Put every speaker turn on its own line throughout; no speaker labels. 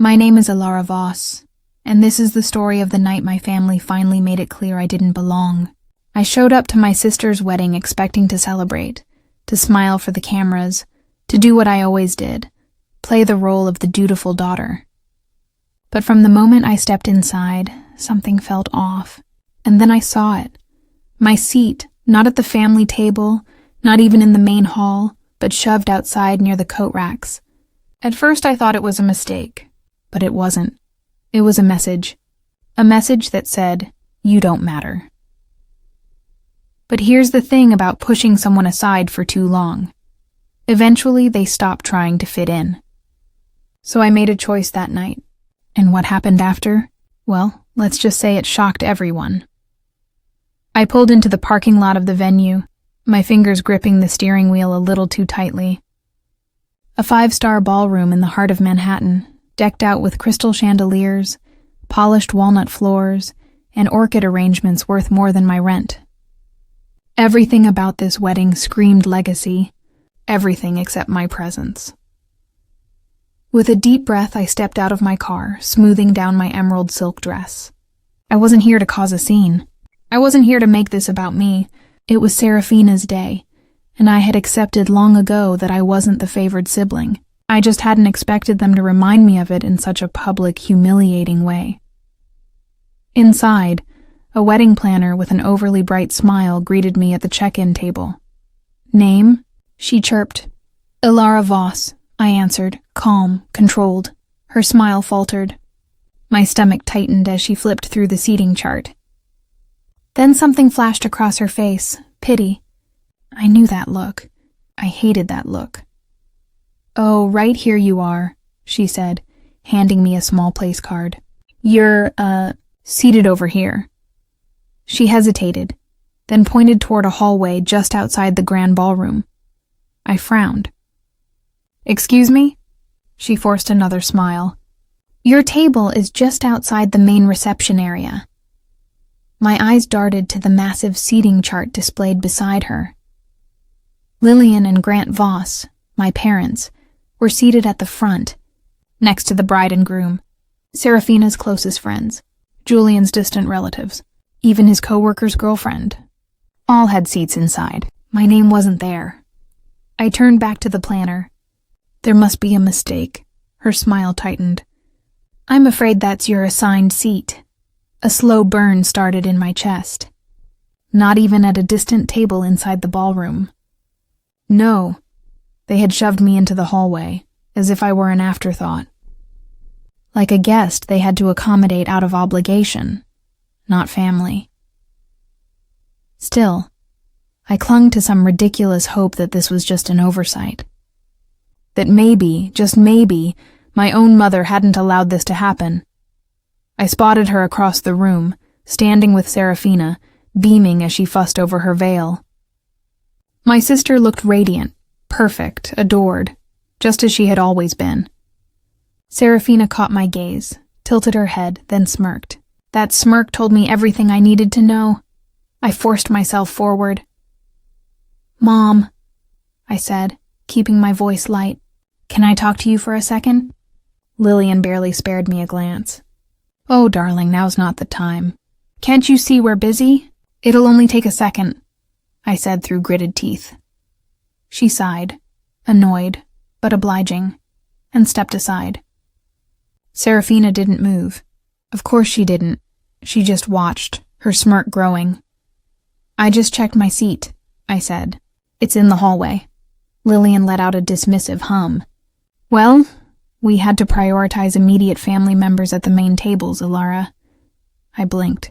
My name is Alara Voss, and this is the story of the night my family finally made it clear I didn't belong. I showed up to my sister's wedding expecting to celebrate, to smile for the cameras, to do what I always did, play the role of the dutiful daughter. But from the moment I stepped inside, something felt off, and then I saw it. My seat, not at the family table, not even in the main hall, but shoved outside near the coat racks. At first I thought it was a mistake, but it wasn't. It was a message that said, "You don't matter." But here's the thing about pushing someone aside for too long. Eventually they stop trying to fit in. So I made a choice that night. And what happened after? Well, let's just say it shocked everyone. I pulled into the parking lot of the venue, my fingers gripping the steering wheel a little too tightly. A 5-star ballroom in the heart of Manhattan, decked out with crystal chandeliers, polished walnut floors, and orchid arrangements worth more than my rent. Everything about this wedding screamed legacy, everything except my presence. With a deep breath, I stepped out of my car, smoothing down my emerald silk dress. I wasn't here to cause a scene. I wasn't here to make this about me. It was Serafina's day, and I had accepted long ago that I wasn't the favored sibling. I just hadn't expected them to remind me of it in such a public, humiliating way. Inside, a wedding planner with an overly bright smile greeted me at the check-in table. "Name?" she chirped. "Alara Voss," I answered, calm, controlled. Her smile faltered. My stomach tightened as she flipped through the seating chart. Then something flashed across her face, pity. I knew that look. I hated that look. "Oh, right here you are," she said, handing me a small place card. "You're, seated over here." She hesitated, then pointed toward a hallway just outside the grand ballroom. I frowned. "Excuse me?" She forced another smile. "Your table is just outside the main reception area." My eyes darted to the massive seating chart displayed beside her. Lillian and Grant Voss, my parents, were seated at the front, next to the bride and groom, Serafina's closest friends, Julian's distant relatives, even his co-worker's girlfriend. All had seats inside. My name wasn't there. I turned back to the planner. "There must be a mistake." Her smile tightened. "I'm afraid that's your assigned seat." A slow burn started in my chest. Not even at a distant table inside the ballroom. No, they had shoved me into the hallway, as if I were an afterthought. Like a guest they had to accommodate out of obligation, not family. Still, I clung to some ridiculous hope that this was just an oversight. That maybe, just maybe, my own mother hadn't allowed this to happen. I spotted her across the room, standing with Serafina, beaming as she fussed over her veil. My sister looked radiant, perfect, adored, just as she had always been. Serafina caught my gaze, tilted her head, then smirked. That smirk told me everything I needed to know. I forced myself forward. "Mom," I said, keeping my voice light. "Can I talk to you for a second?" Lillian barely spared me a glance. "Oh, darling, now's not the time. Can't you see we're busy? It'll only take a second," I said through gritted teeth. She sighed, annoyed, but obliging, and stepped aside. Serafina didn't move. Of course she didn't. She just watched, her smirk growing. "I just checked my seat," I said. "It's in the hallway." Lillian let out a dismissive hum. "Well, we had to prioritize immediate family members at the main tables, Alara." I blinked.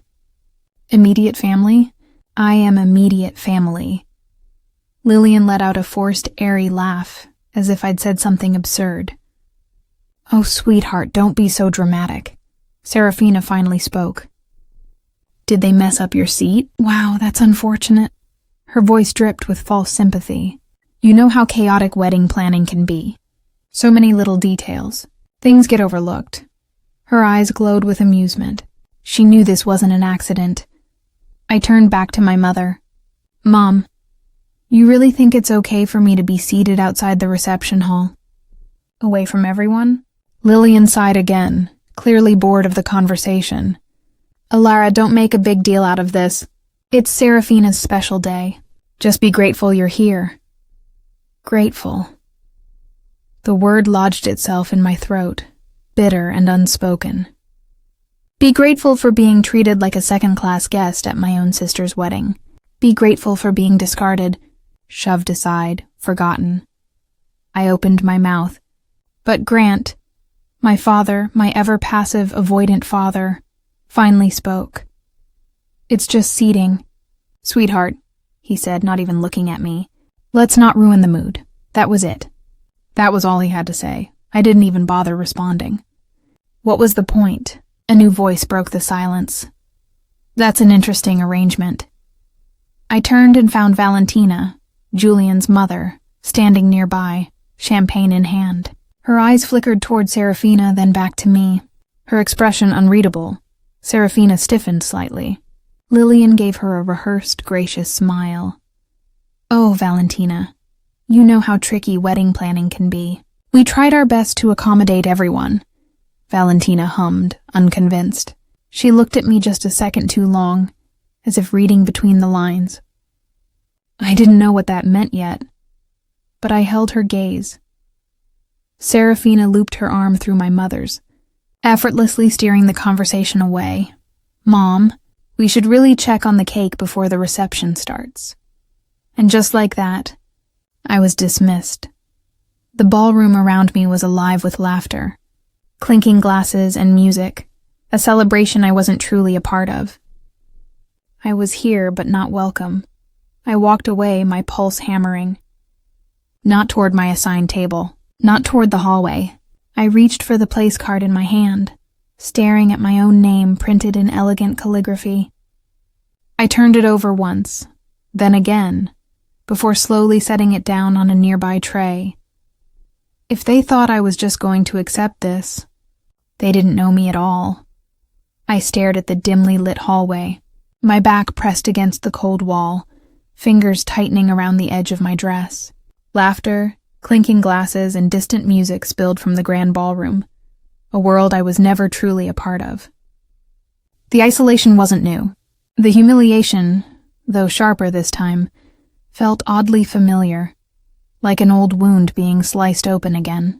"Immediate family? I am immediate family." Lillian let out a forced, airy laugh, as if I'd said something absurd. "Oh, sweetheart, don't be so dramatic." Serafina finally spoke. "Did they mess up your seat? Wow, that's unfortunate." Her voice dripped with false sympathy. "You know how chaotic wedding planning can be. So many little details. Things get overlooked." Her eyes glowed with amusement. She knew this wasn't an accident. I turned back to my mother. "Mom, you really think it's okay for me to be seated outside the reception hall? Away from everyone?" Lillian sighed again, clearly bored of the conversation. Alara, don't make a big deal out of this. It's Serafina's special day. Just be grateful you're here. Grateful. The word lodged itself in my throat, bitter and unspoken. Be grateful for being treated like a second-class guest at my own sister's wedding. Be grateful for being discarded, shoved aside, forgotten. I opened my mouth. But Grant, my father, my ever-passive, avoidant father, finally spoke. It's just seating. Sweetheart, he said, not even looking at me. Let's not ruin the mood. That was it. That was all he had to say. I didn't even bother responding. What was the point? A new voice broke the silence. That's an interesting arrangement. I turned and found Valentina, Julian's mother, standing nearby, champagne in hand. Her eyes flickered toward Serafina, then back to me. Her expression unreadable. Serafina stiffened slightly. Lillian gave her a rehearsed, gracious smile. Oh, Valentina, you know how tricky wedding planning can be. We tried our best to accommodate everyone. Valentina hummed, unconvinced. She looked at me just a second too long, as if reading between the lines. I didn't know what that meant yet, but I held her gaze. Serafina looped her arm through my mother's, effortlessly steering the conversation away. Mom, we should really check on the cake before the reception starts. And just like that, I was dismissed. The ballroom around me was alive with laughter, clinking glasses and music, a celebration I wasn't truly a part of. I was here, but not welcome. I walked away, my pulse hammering. Not toward my assigned table, not toward the hallway. I reached for the place card in my hand, staring at my own name printed in elegant calligraphy. I turned it over once, then again, before slowly setting it down on a nearby tray. If they thought I was just going to accept this, they didn't know me at all. I stared at the dimly lit hallway, my back pressed against the cold wall, fingers tightening around the edge of my dress. Laughter, clinking glasses, and distant music spilled from the grand ballroom, a world I was never truly a part of. The isolation wasn't new. The humiliation, though sharper this time, felt oddly familiar, like an old wound being sliced open again.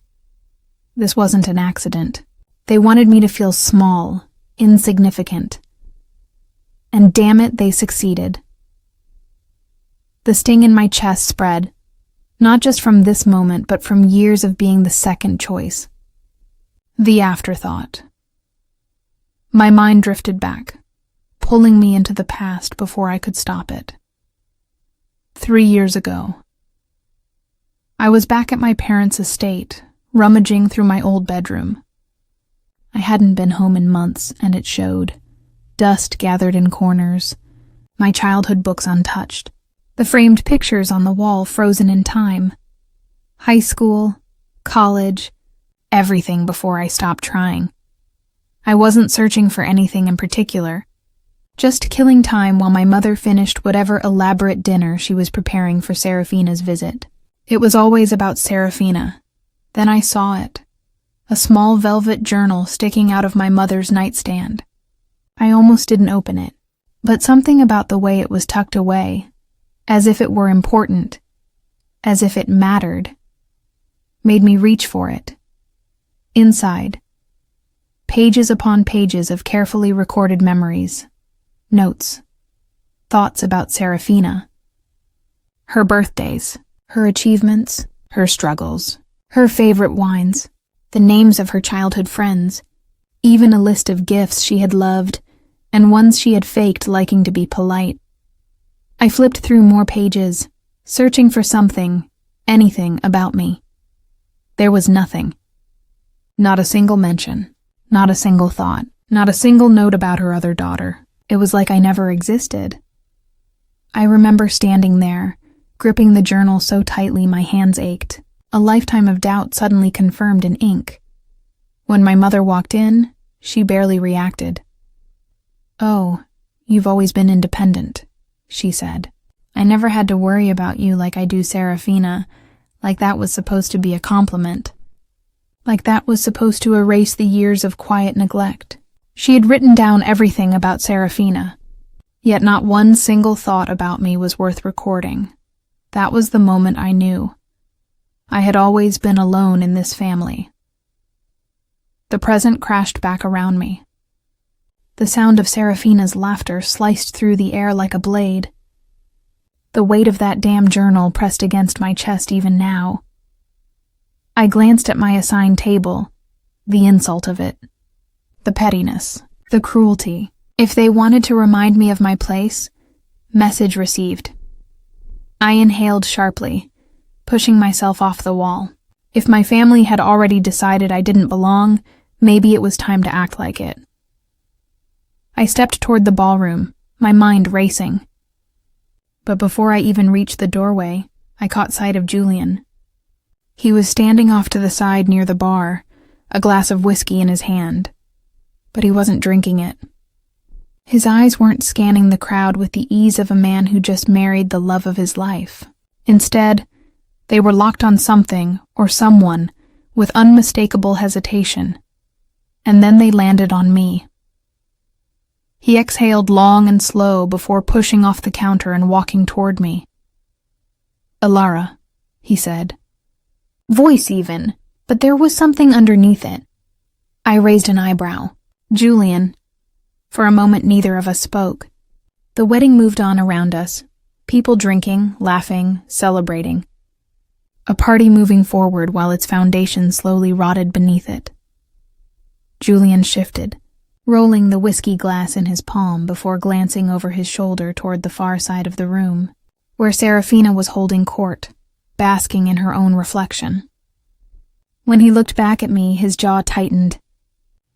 This wasn't an accident. They wanted me to feel small, insignificant. And damn it, they succeeded. The sting in my chest spread, not just from this moment, but from years of being the second choice. The afterthought. My mind drifted back, pulling me into the past before I could stop it. 3 years ago. I was back at my parents' estate, rummaging through my old bedroom. I hadn't been home in months, and it showed. Dust gathered in corners, my childhood books untouched, the framed pictures on the wall frozen in time. High school, college, everything before I stopped trying. I wasn't searching for anything in particular, just killing time while my mother finished whatever elaborate dinner she was preparing for Serafina's visit. It was always about Serafina. Then I saw it. A small velvet journal sticking out of my mother's nightstand. I almost didn't open it, but something about the way it was tucked away, as if it were important, as if it mattered, made me reach for it. Inside, pages upon pages of carefully recorded memories, notes, thoughts about Serafina. Her birthdays, her achievements, her struggles, her favorite wines, the names of her childhood friends, even a list of gifts she had loved and ones she had faked liking to be polite. I flipped through more pages, searching for something, anything about me. There was nothing. Not a single mention, not a single thought, not a single note about her other daughter. It was like I never existed. I remember standing there, gripping the journal so tightly my hands ached, a lifetime of doubt suddenly confirmed in ink. When my mother walked in, she barely reacted. "Oh, you've always been independent," she said. "I never had to worry about you like I do Serafina, like that was supposed to be a compliment. like that was supposed to erase the years of quiet neglect. She had written down everything about Serafina, yet not one single thought about me was worth recording. That was the moment I knew. I had always been alone in this family. The present crashed back around me. The sound of Serafina's laughter sliced through the air like a blade. The weight of that damn journal pressed against my chest even now. I glanced at my assigned table, the insult of it, the pettiness, the cruelty. If they wanted to remind me of my place, message received. I inhaled sharply, pushing myself off the wall. If my family had already decided I didn't belong, maybe it was time to act like it. I stepped toward the ballroom, my mind racing. But before I even reached the doorway, I caught sight of Julian. He was standing off to the side near the bar, a glass of whiskey in his hand. But he wasn't drinking it. His eyes weren't scanning the crowd with the ease of a man who just married the love of his life. Instead, they were locked on something or someone with unmistakable hesitation. And then they landed on me. He exhaled long and slow before pushing off the counter and walking toward me. "Alara," he said. Voice even, but there was something underneath it. I raised an eyebrow. "Julian." For a moment neither of us spoke. The wedding moved on around us, people drinking, laughing, celebrating. A party moving forward while its foundation slowly rotted beneath it. Julian shifted, rolling the whiskey glass in his palm before glancing over his shoulder toward the far side of the room, where Serafina was holding court, basking in her own reflection. When he looked back at me, his jaw tightened.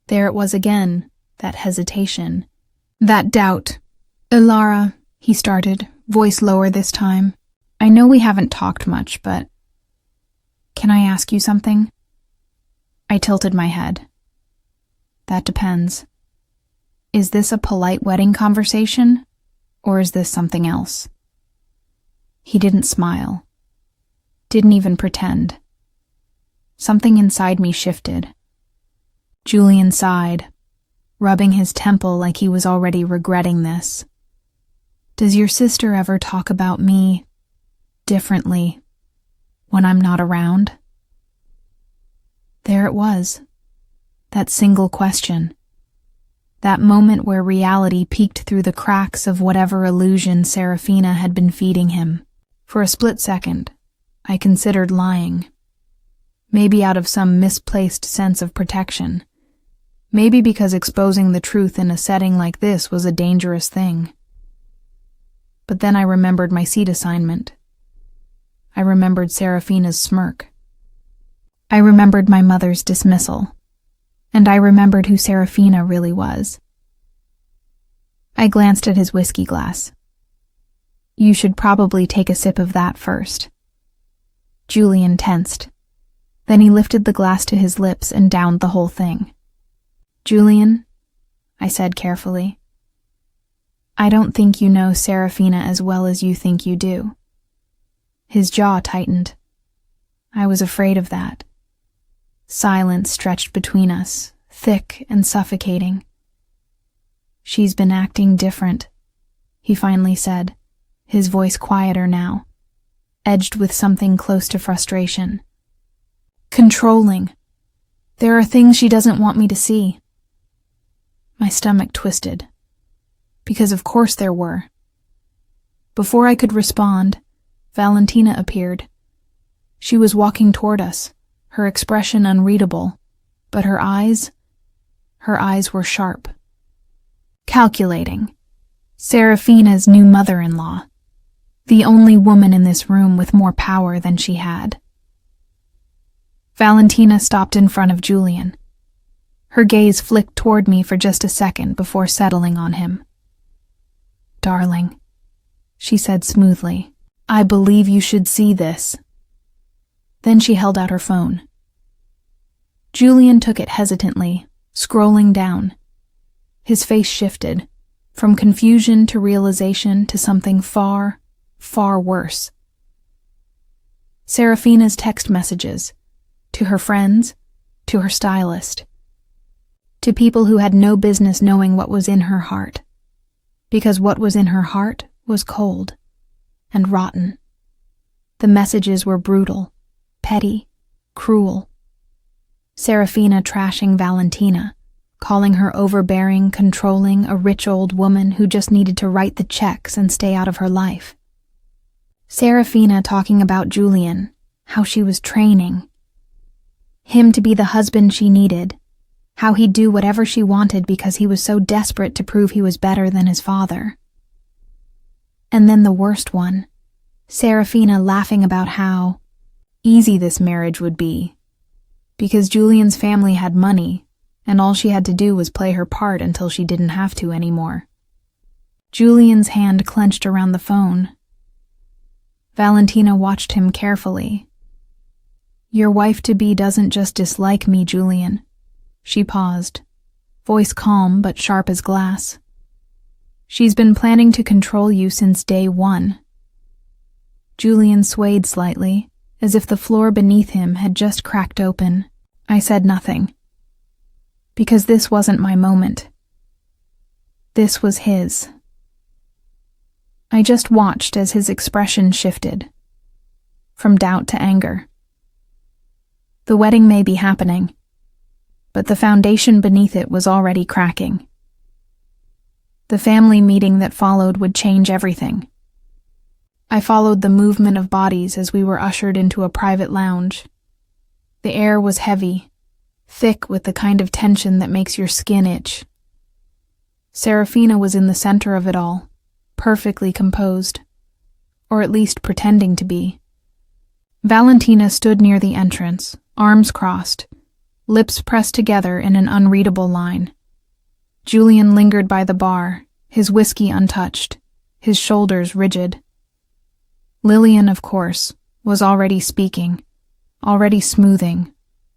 There it was again, that hesitation, that doubt. "Alara," he started, voice lower this time. "I know we haven't talked much, but can I ask you something?" I tilted my head. "That depends. Is this a polite wedding conversation, or is this something else?" He didn't smile. Didn't even pretend. Something inside me shifted. Julian sighed, rubbing his temple like he was already regretting this. "Does your sister ever talk about me differently when I'm not around?" There it was, that single question. That moment where reality peeked through the cracks of whatever illusion Serafina had been feeding him. For a split second, I considered lying. Maybe out of some misplaced sense of protection. Maybe because exposing the truth in a setting like this was a dangerous thing. But then I remembered my seat assignment. I remembered Serafina's smirk. I remembered my mother's dismissal. And I remembered who Serafina really was. I glanced at his whiskey glass. "You should probably take a sip of that first." Julian tensed. Then he lifted the glass to his lips and downed the whole thing. "Julian," I said carefully, "I don't think you know Serafina as well as you think you do." His jaw tightened. I was afraid of that. Silence stretched between us, thick and suffocating. "She's been acting different," he finally said, his voice quieter now, edged with something close to frustration. "Controlling. There are things she doesn't want me to see." My stomach twisted, because of course there were. Before I could respond, Valentina appeared. She was walking toward us, her expression unreadable, but her eyes were sharp. Calculating. Serafina's new mother-in-law. The only woman in this room with more power than she had. Valentina stopped in front of Julian. Her gaze flicked toward me for just a second before settling on him. "Darling," she said smoothly, "I believe you should see this." Then she held out her phone. Julian took it hesitantly, scrolling down. His face shifted, from confusion to realization to something far, far worse. Serafina's text messages, to her friends, to her stylist, to people who had no business knowing what was in her heart, because what was in her heart was cold and rotten. The messages were brutal, petty, cruel. Serafina trashing Valentina, calling her overbearing, controlling, a rich old woman who just needed to write the checks and stay out of her life. Serafina talking about Julian, how she was training him to be the husband she needed, how he'd do whatever she wanted because he was so desperate to prove he was better than his father. And then the worst one, Serafina laughing about how easy this marriage would be, because Julian's family had money, and all she had to do was play her part until she didn't have to anymore. Julian's hand clenched around the phone. Valentina watched him carefully. "Your wife-to-be doesn't just dislike me, Julian." She paused, voice calm but sharp as glass. "She's been planning to control you since day one." Julian swayed slightly, as if the floor beneath him had just cracked open. I said nothing, because this wasn't my moment. This was his. I just watched as his expression shifted, from doubt to anger. The wedding may be happening, but the foundation beneath it was already cracking. The family meeting that followed would change everything. I followed the movement of bodies as we were ushered into a private lounge. The air was heavy, thick with the kind of tension that makes your skin itch. Serafina was in the center of it all, perfectly composed, or at least pretending to be. Valentina stood near the entrance, arms crossed, lips pressed together in an unreadable line. Julian lingered by the bar, his whiskey untouched, his shoulders rigid. Lillian, of course, was already speaking, already smoothing,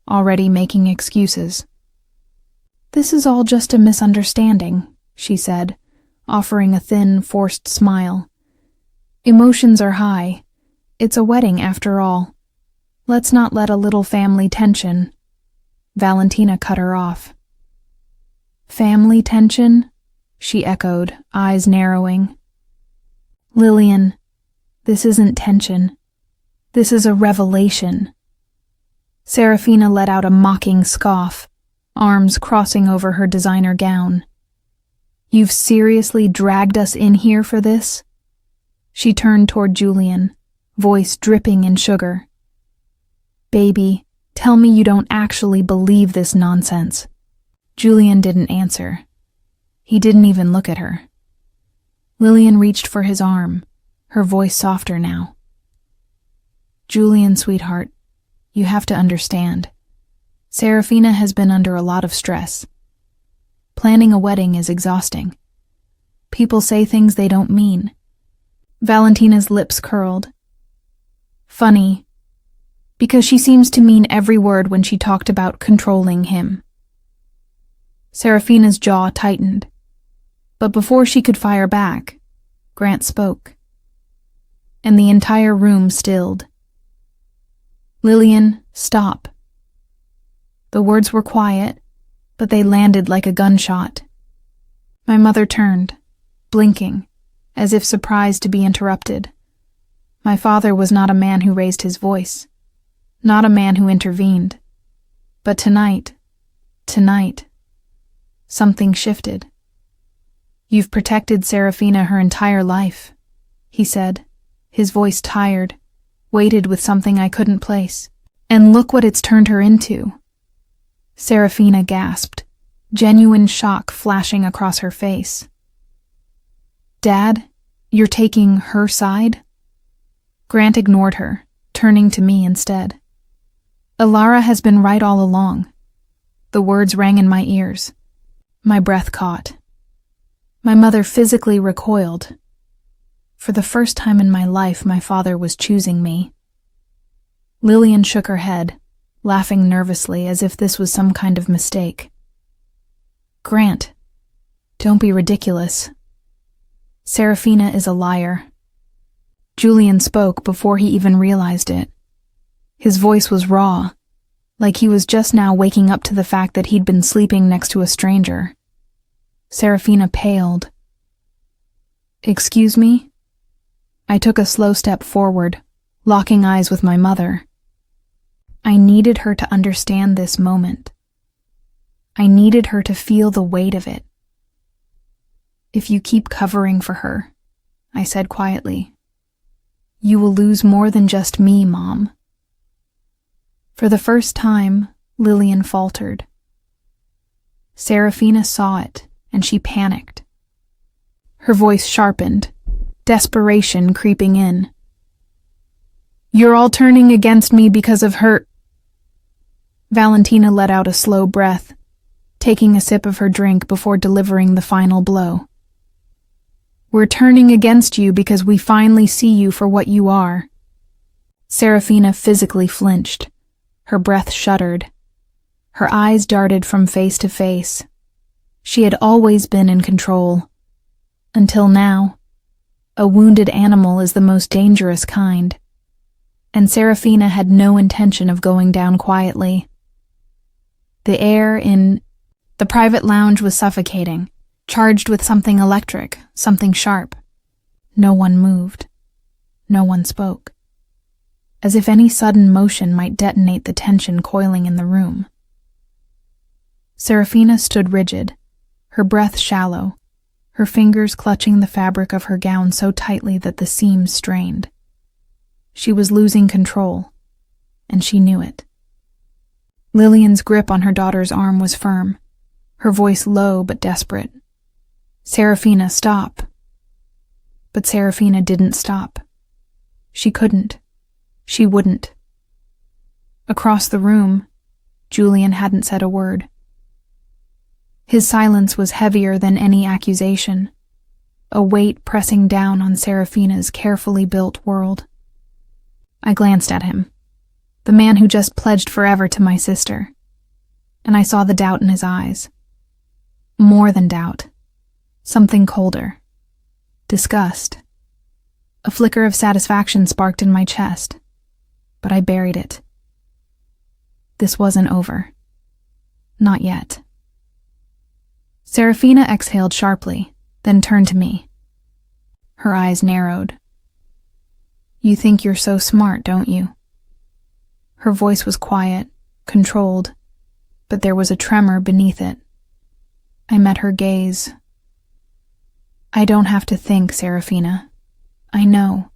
already making excuses. "This is all just a misunderstanding," she said, offering a thin, forced smile. "Emotions are high. It's a wedding after all. Let's not let a little family tension." Valentina cut her off. "Family tension?" she echoed, eyes narrowing. "Lillian, this isn't tension. This is a revelation." Serafina let out a mocking scoff, arms crossing over her designer gown. "You've seriously dragged us in here for this?" She turned toward Julian, voice dripping in sugar. "Baby, tell me you don't actually believe this nonsense." Julian didn't answer. He didn't even look at her. Lillian reached for his arm, her voice softer now. "Julian, sweetheart, you have to understand. Serafina has been under a lot of stress. Planning a wedding is exhausting. People say things they don't mean." Valentina's lips curled. "Funny, because she seems to mean every word when she talked about controlling him." Serafina's jaw tightened, but before she could fire back, Grant spoke, and the entire room stilled. "Lillian, stop." The words were quiet, but they landed like a gunshot. My mother turned, blinking, as if surprised to be interrupted. My father was not a man who raised his voice, not a man who intervened. But tonight, something shifted. "You've protected Serafina her entire life," he said, his voice tired, weighted with something I couldn't place. "And look what it's turned her into." Serafina gasped, genuine shock flashing across her face. "Dad, you're taking her side?" Grant ignored her, turning to me instead. "Alara has been right all along." The words rang in my ears. My breath caught. My mother physically recoiled. For the first time in my life, my father was choosing me. Lillian shook her head, laughing nervously as if this was some kind of mistake. "Grant, don't be ridiculous. Serafina is a liar." Julian spoke before he even realized it. His voice was raw, like he was just now waking up to the fact that he'd been sleeping next to a stranger. Serafina paled. "Excuse me?" I took a slow step forward, locking eyes with my mother. I needed her to understand this moment. I needed her to feel the weight of it. "If you keep covering for her," I said quietly, "you will lose more than just me, Mom." For the first time, Lillian faltered. Serafina saw it, and she panicked. Her voice sharpened, desperation creeping in. "You're all turning against me because of her—" Valentina let out a slow breath, taking a sip of her drink before delivering the final blow. "We're turning against you because we finally see you for what you are." Serafina physically flinched. Her breath shuddered. Her eyes darted from face to face. She had always been in control. Until now. A wounded animal is the most dangerous kind. And Serafina had no intention of going down quietly. The air in the private lounge was suffocating, charged with something electric, something sharp. No one moved. No one spoke. As if any sudden motion might detonate the tension coiling in the room. Serafina stood rigid, her breath shallow, her fingers clutching the fabric of her gown so tightly that the seams strained. She was losing control, and she knew it. Lillian's grip on her daughter's arm was firm, her voice low but desperate. "Serafina, stop." But Serafina didn't stop. She couldn't. She wouldn't. Across the room, Julian hadn't said a word. His silence was heavier than any accusation, a weight pressing down on Serafina's carefully built world. I glanced at him, the man who just pledged forever to my sister, and I saw the doubt in his eyes. More than doubt. Something colder. Disgust. A flicker of satisfaction sparked in my chest, but I buried it. This wasn't over. Not yet. Serafina exhaled sharply, then turned to me. Her eyes narrowed. "You think you're so smart, don't you?" Her voice was quiet, controlled, but there was a tremor beneath it. I met her gaze. "I don't have to think, Serafina. I know."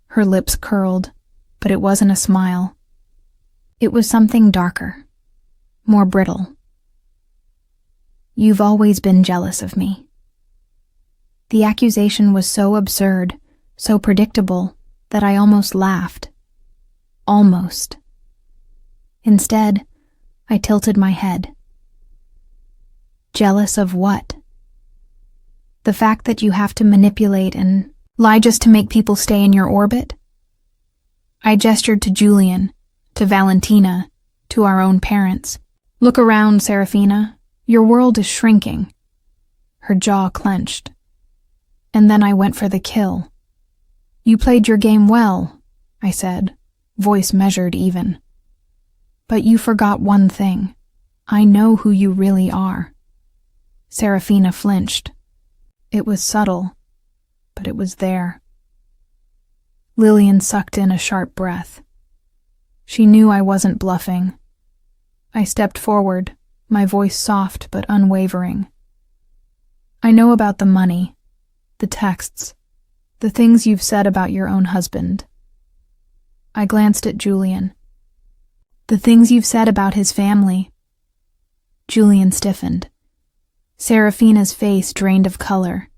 Her lips curled, but it wasn't a smile. It was something darker, more brittle. "You've always been jealous of me." The accusation was so absurd, so predictable, that I almost laughed. Almost. Instead, I tilted my head. Jealous of what? The fact that you have to manipulate and lie just to make people stay in your orbit? I gestured to Julian, to Valentina, to our own parents. "Look around, Serafina. Your world is shrinking." Her jaw clenched. "And then I went for the kill." "You played your game well," I said, voice measured even. "But you forgot one thing. I know who you really are." Serafina flinched. It was subtle, but it was there. Lillian sucked in a sharp breath. She knew I wasn't bluffing. I stepped forward, my voice soft but unwavering. "I know about the money, the texts, the things you've said about your own husband." I glanced at Julian. "The things you've said about his family." Julian stiffened. Serafina's face drained of color,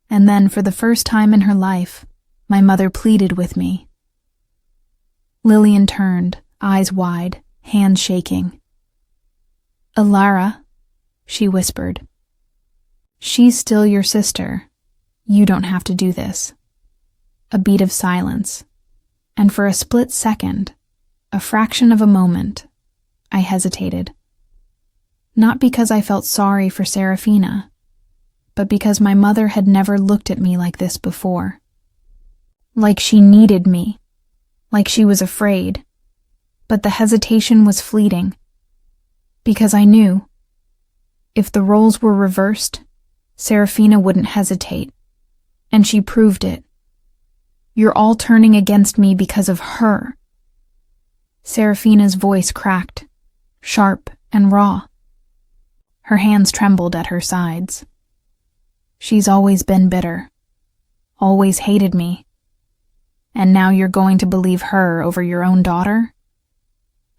and then, for the first time in her life, my mother pleaded with me. Lillian turned, eyes wide, hands shaking. "Alara," she whispered. "She's still your sister. You don't have to do this." A beat of silence, and for a split second, a fraction of a moment, I hesitated. Not because I felt sorry for Serafina, but because my mother had never looked at me like this before. Like she needed me, like she was afraid. But the hesitation was fleeting. Because I knew, if the roles were reversed, Serafina wouldn't hesitate. And she proved it. You're all turning against me because of her. Serafina's voice cracked, sharp and raw. Her hands trembled at her sides. She's always been bitter, always hated me. And now you're going to believe her over your own daughter?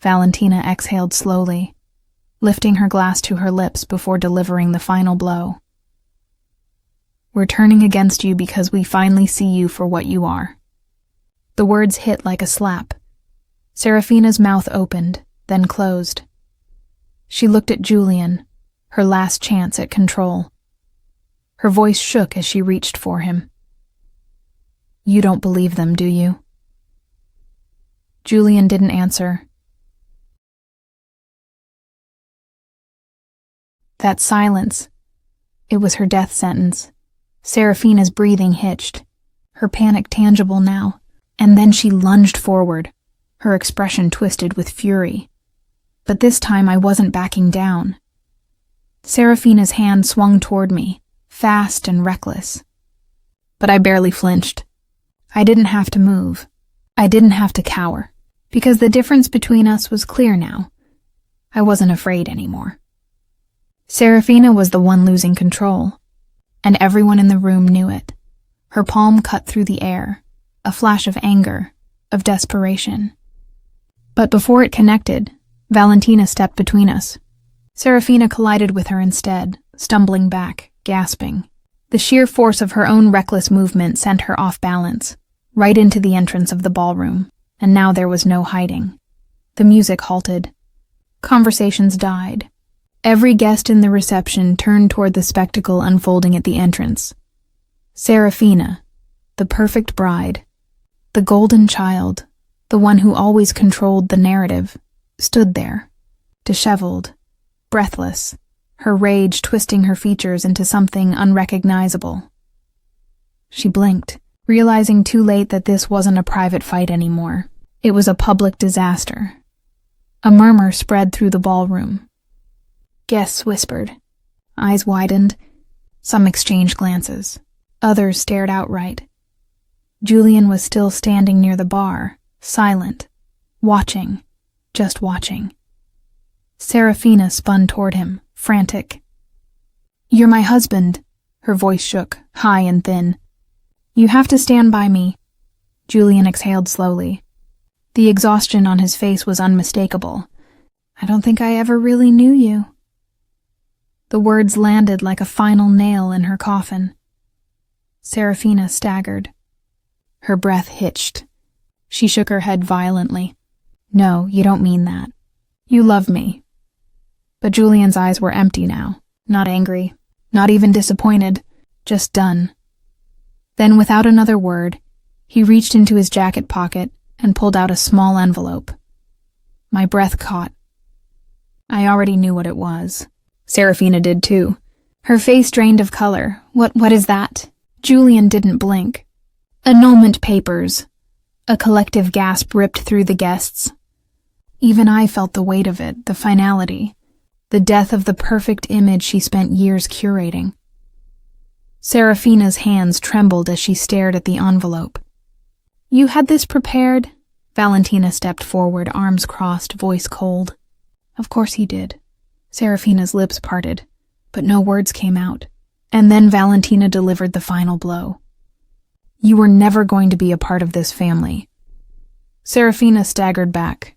Valentina exhaled slowly, lifting her glass to her lips before delivering the final blow. We're turning against you because we finally see you for what you are. The words hit like a slap. Serafina's mouth opened, then closed. She looked at Julian, her last chance at control. Her voice shook as she reached for him. You don't believe them, do you? Julian didn't answer. That silence, it was her death sentence. Serafina's breathing hitched, her panic tangible now, and then she lunged forward, her expression twisted with fury. But this time I wasn't backing down. Serafina's hand swung toward me, fast and reckless. But I barely flinched. I didn't have to move. I didn't have to cower, because the difference between us was clear now. I wasn't afraid anymore. Serafina was the one losing control, and everyone in the room knew it. Her palm cut through the air, a flash of anger, of desperation. But before it connected, Valentina stepped between us. Serafina collided with her instead, stumbling back, gasping. The sheer force of her own reckless movement sent her off balance, right into the entrance of the ballroom, and now there was no hiding. The music halted. Conversations died. Every guest in the reception turned toward the spectacle unfolding at the entrance. Serafina, the perfect bride, the golden child, the one who always controlled the narrative, stood there, disheveled, breathless, her rage twisting her features into something unrecognizable. She blinked, realizing too late that this wasn't a private fight anymore. It was a public disaster. A murmur spread through the ballroom. Guests whispered. Eyes widened. Some exchanged glances. Others stared outright. Julian was still standing near the bar, silent, watching, just watching. Serafina spun toward him, frantic. You're my husband. Her voice shook, high and thin. You have to stand by me. Julian exhaled slowly. The exhaustion on his face was unmistakable. I don't think I ever really knew you. The words landed like a final nail in her coffin. Serafina staggered. Her breath hitched. She shook her head violently. No, you don't mean that. You love me. But Julian's eyes were empty now, not angry, not even disappointed, just done. Then, without another word, he reached into his jacket pocket and pulled out a small envelope. My breath caught. I already knew what it was. Serafina did too. Her face drained of color. What is that? Julian didn't blink. Annulment papers. A collective gasp ripped through the guests. Even I felt the weight of it, the finality, the death of the perfect image she spent years curating. Serafina's hands trembled as she stared at the envelope. You had this prepared? Valentina stepped forward, arms crossed, voice cold. Of course he did. Serafina's lips parted, but no words came out. And then Valentina delivered the final blow. You were never going to be a part of this family. Serafina staggered back,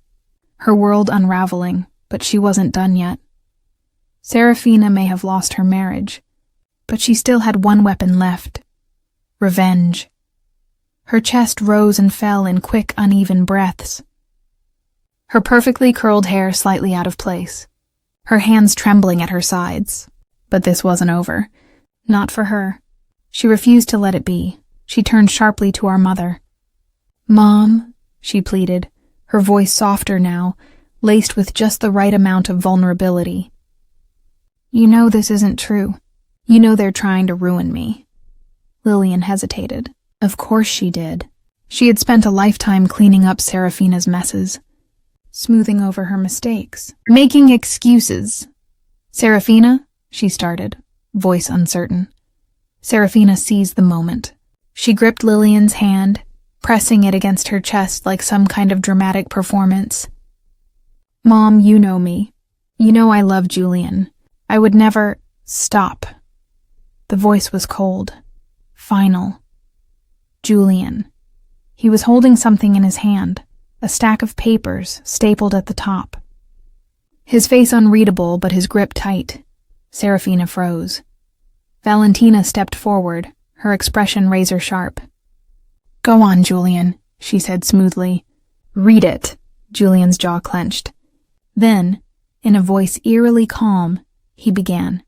her world unraveling, but she wasn't done yet. Serafina may have lost her marriage, but she still had one weapon left: revenge. Her chest rose and fell in quick, uneven breaths. Her perfectly curled hair slightly out of place, her hands trembling at her sides. But this wasn't over. Not for her. She refused to let it be. She turned sharply to our mother. Mom, she pleaded, her voice softer now, laced with just the right amount of vulnerability. You know this isn't true. You know they're trying to ruin me. Lillian hesitated. Of course she did. She had spent a lifetime cleaning up Serafina's messes. smoothing over her mistakes, making excuses. "Serafina," she started, voice uncertain. Serafina seized the moment. She gripped Lillian's hand, pressing it against her chest like some kind of dramatic performance. "Mom, you know me. You know I love Julian. I would never—" "Stop." The voice was cold, final. Julian. He was holding something in his hand, a stack of papers stapled at the top. His face unreadable, but his grip tight. Serafina froze. Valentina stepped forward, her expression razor-sharp. "Go on, Julian," she said smoothly. "Read it." Julian's jaw clenched. Then, in a voice eerily calm, he began.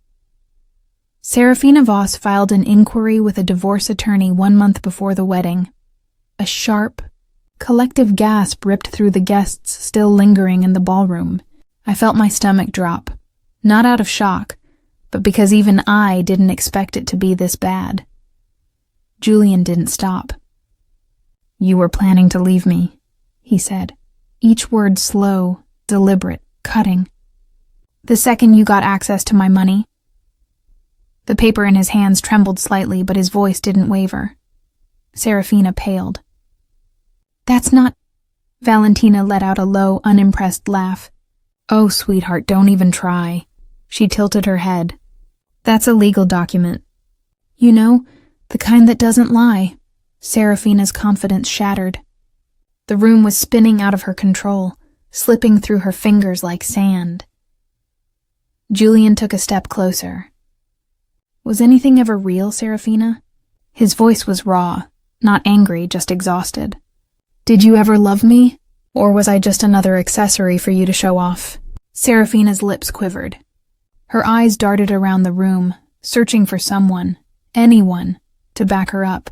Serafina Voss filed an inquiry with a divorce attorney 1 month before the wedding. A sharp, collective gasp ripped through the guests still lingering in the ballroom. I felt my stomach drop, not out of shock, but because even I didn't expect it to be this bad. Julian didn't stop. "You were planning to leave me," he said, each word slow, deliberate, cutting. "The second you got access to my money." The paper in his hands trembled slightly, but his voice didn't waver. Serafina paled. "That's not—" Valentina let out a low, unimpressed laugh. "Oh, sweetheart, don't even try." She tilted her head. "That's a legal document. You know, the kind that doesn't lie." Serafina's confidence shattered. The room was spinning out of her control, slipping through her fingers like sand. Julian took a step closer. "Was anything ever real, Serafina?" His voice was raw, not angry, just exhausted. "Did you ever love me? Or was I just another accessory for you to show off?" Serafina's lips quivered. Her eyes darted around the room, searching for someone, anyone, to back her up.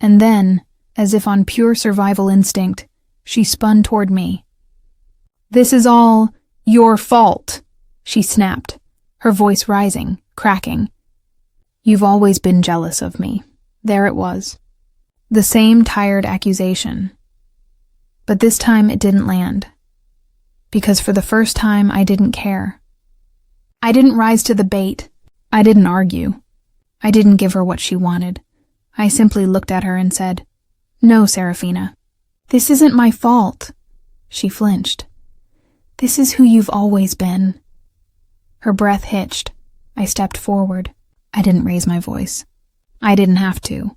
And then, as if on pure survival instinct, she spun toward me. "This is all your fault," she snapped, her voice rising, cracking. "You've always been jealous of me." There it was. The same tired accusation. But this time it didn't land. Because for the first time I didn't care. I didn't rise to the bait. I didn't argue. I didn't give her what she wanted. I simply looked at her and said, "No, Serafina. This isn't my fault." She flinched. "This is who you've always been." Her breath hitched. I stepped forward. I didn't raise my voice. I didn't have to.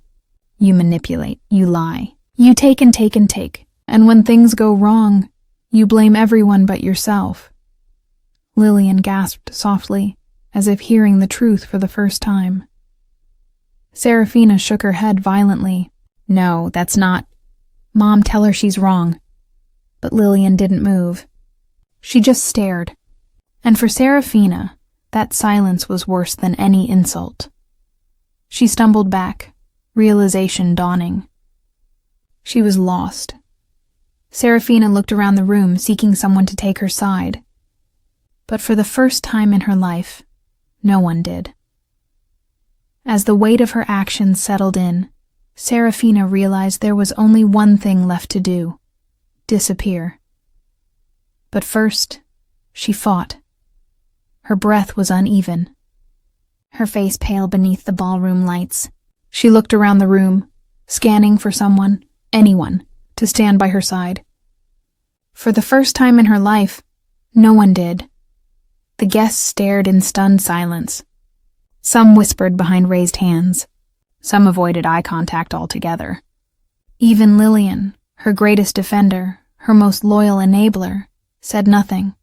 "You manipulate. You lie. You take and take and take. And when things go wrong, you blame everyone but yourself." Lillian gasped softly, as if hearing the truth for the first time. Serafina shook her head violently. "No, that's not—" "Mom, tell her she's wrong." But Lillian didn't move. She just stared. And for Serafina, that silence was worse than any insult. She stumbled back, realization dawning. She was lost. Serafina looked around the room, seeking someone to take her side. But for the first time in her life, no one did. As the weight of her actions settled in, Serafina realized there was only one thing left to do: disappear. But first, she fought. Her breath was uneven. Her face pale beneath the ballroom lights. She looked around the room, scanning for someone, anyone, to stand by her side. For the first time in her life, no one did. The guests stared in stunned silence. Some whispered behind raised hands. Some avoided eye contact altogether. Even Lillian, her greatest defender, her most loyal enabler, said nothing.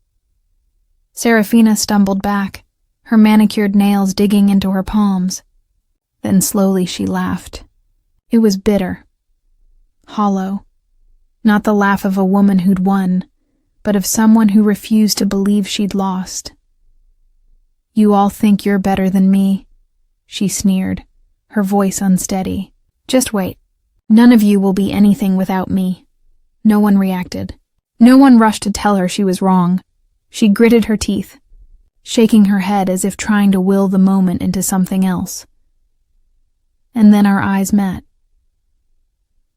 Serafina stumbled back, her manicured nails digging into her palms. Then slowly she laughed. It was bitter. Hollow. Not the laugh of a woman who'd won, but of someone who refused to believe she'd lost. "You all think you're better than me," she sneered, her voice unsteady. "Just wait. None of you will be anything without me." No one reacted. No one rushed to tell her she was wrong. She gritted her teeth, shaking her head as if trying to will the moment into something else. And then our eyes met.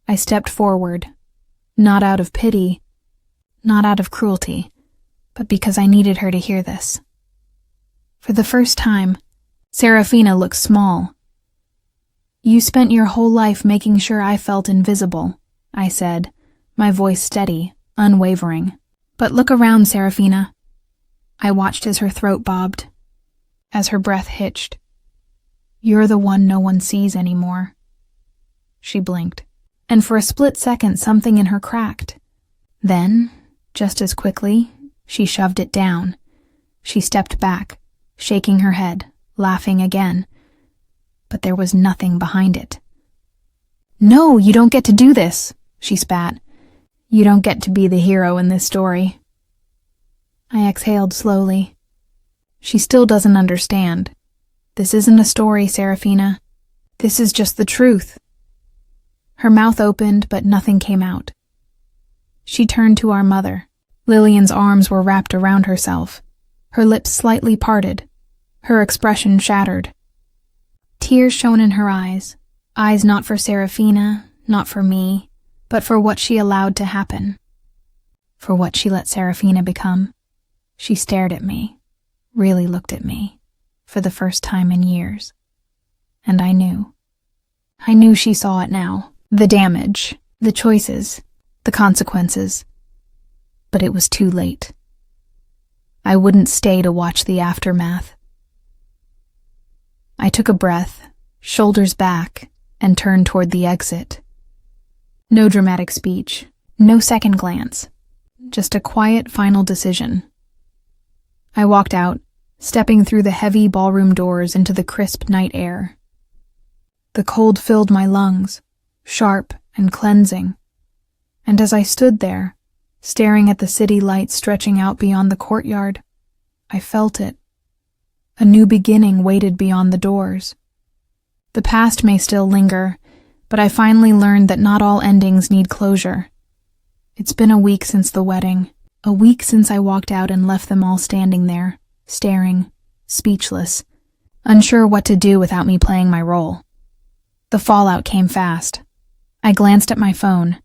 I stepped forward, not out of pity, not out of cruelty, but because I needed her to hear this. For the first time, Serafina looked small. "You spent your whole life making sure I felt invisible," I said, my voice steady, unwavering. "But look around, Serafina." I watched as her throat bobbed, as her breath hitched. "You're the one no one sees anymore." She blinked, and for a split second something in her cracked. Then, just as quickly, she shoved it down. She stepped back, shaking her head, laughing again. But there was nothing behind it. "No, you don't get to do this," she spat. "You don't get to be the hero in this story." I exhaled slowly. She still doesn't understand. This isn't a story, Serafina. This is just the truth. Her mouth opened, but nothing came out. She turned to our mother. Lillian's arms were wrapped around herself, her lips slightly parted, her expression shattered. Tears shone in her eyes not for Serafina, not for me, but for what she allowed to happen, for what she let Serafina become. She stared at me, really looked at me, for the first time in years. And I knew. I knew she saw it now. The damage, the choices, the consequences. But it was too late. I wouldn't stay to watch the aftermath. I took a breath, shoulders back, and turned toward the exit. No dramatic speech, no second glance, just a quiet final decision. I walked out, stepping through the heavy ballroom doors into the crisp night air. The cold filled my lungs, sharp and cleansing, and as I stood there, staring at the city lights stretching out beyond the courtyard, I felt it. A new beginning waited beyond the doors. The past may still linger, but I finally learned that not all endings need closure. It's been a week since the wedding, a week since I walked out and left them all standing there, staring, speechless, unsure what to do without me playing my role. The fallout came fast. I glanced at my phone,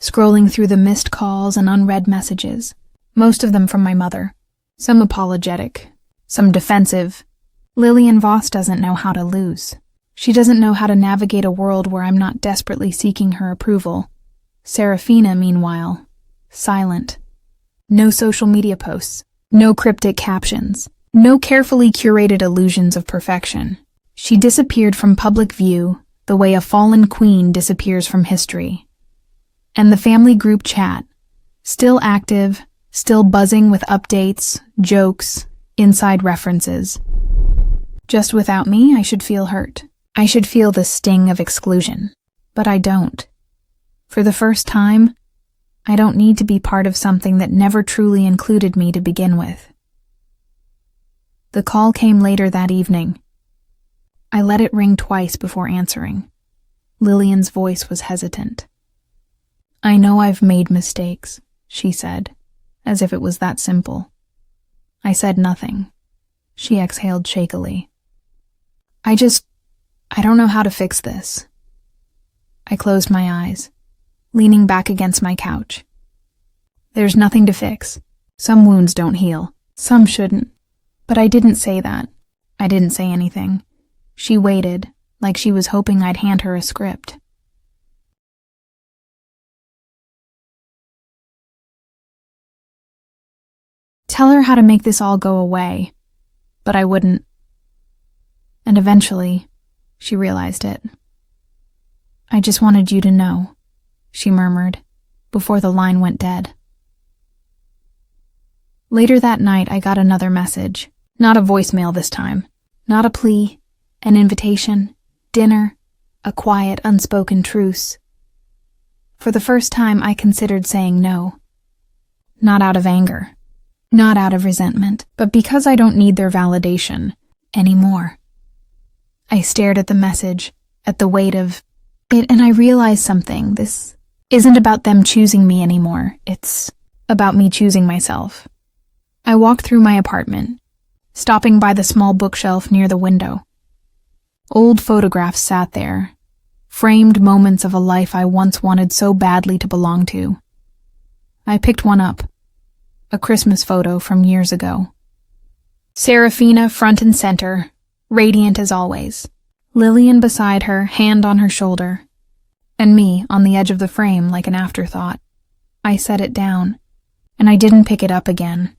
scrolling through the missed calls and unread messages, most of them from my mother, some apologetic, some defensive. Lillian Voss doesn't know how to lose. She doesn't know how to navigate a world where I'm not desperately seeking her approval. Serafina, meanwhile, silent. No social media posts, no cryptic captions, no carefully curated illusions of perfection. She disappeared from public view the way a fallen queen disappears from history. And the family group chat, still active, still buzzing with updates, jokes, inside references. Just without me, I should feel hurt. I should feel the sting of exclusion. But I don't. For the first time, I don't need to be part of something that never truly included me to begin with. The call came later that evening. I let it ring twice before answering. Lillian's voice was hesitant. "I know I've made mistakes," she said, as if it was that simple. I said nothing. She exhaled shakily. I don't know how to fix this." I closed my eyes, leaning back against my couch. There's nothing to fix. Some wounds don't heal. Some shouldn't. But I didn't say that. I didn't say anything. She waited, like she was hoping I'd hand her a script. Tell her how to make this all go away. But I wouldn't. And eventually, she realized it. "I just wanted you to know," she murmured, before the line went dead. Later that night, I got another message. Not a voicemail this time. Not a plea, an invitation, dinner, a quiet, unspoken truce. For the first time, I considered saying no. Not out of anger. Not out of resentment, but because I don't need their validation anymore. I stared at the message, at the weight of it, and I realized something. This isn't about them choosing me anymore. It's about me choosing myself. I walked through my apartment, stopping by the small bookshelf near the window. Old photographs sat there, framed moments of a life I once wanted so badly to belong to. I picked one up, a Christmas photo from years ago. Serafina front and center, radiant as always. Lillian beside her, hand on her shoulder. And me on the edge of the frame like an afterthought. I set it down, and I didn't pick it up again.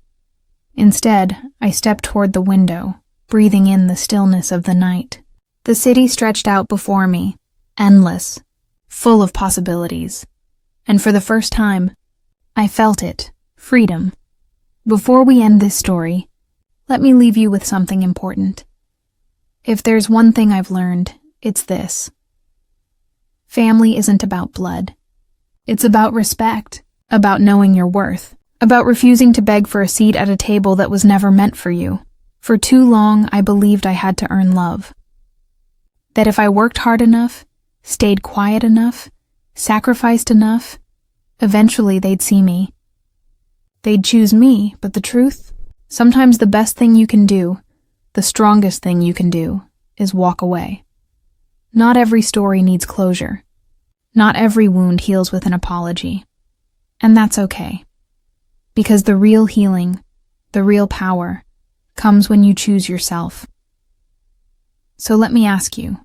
Instead, I stepped toward the window, breathing in the stillness of the night. The city stretched out before me, endless, full of possibilities. And for the first time, I felt it, freedom. Before we end this story, let me leave you with something important. If there's one thing I've learned, it's this. Family isn't about blood. It's about respect, about knowing your worth, about refusing to beg for a seat at a table that was never meant for you. For too long, I believed I had to earn love. That if I worked hard enough, stayed quiet enough, sacrificed enough, eventually they'd see me. They'd choose me, but the truth? Sometimes the best thing you can do, the strongest thing you can do, is walk away. Not every story needs closure. Not every wound heals with an apology. And that's okay. Because the real healing, the real power, comes when you choose yourself. So let me ask you,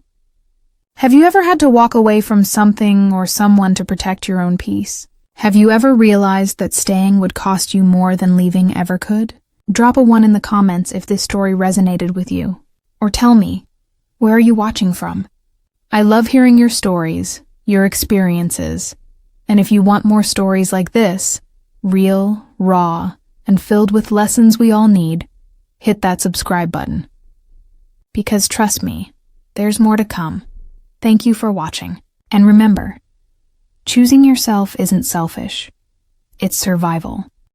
have you ever had to walk away from something or someone to protect your own peace? Have you ever realized that staying would cost you more than leaving ever could? Drop a 1 in the comments if this story resonated with you. Or tell me, where are you watching from? I love hearing your stories, your experiences. And if you want more stories like this, real, raw, and filled with lessons we all need, hit that subscribe button. Because trust me, there's more to come. Thank you for watching. And remember, choosing yourself isn't selfish. It's survival.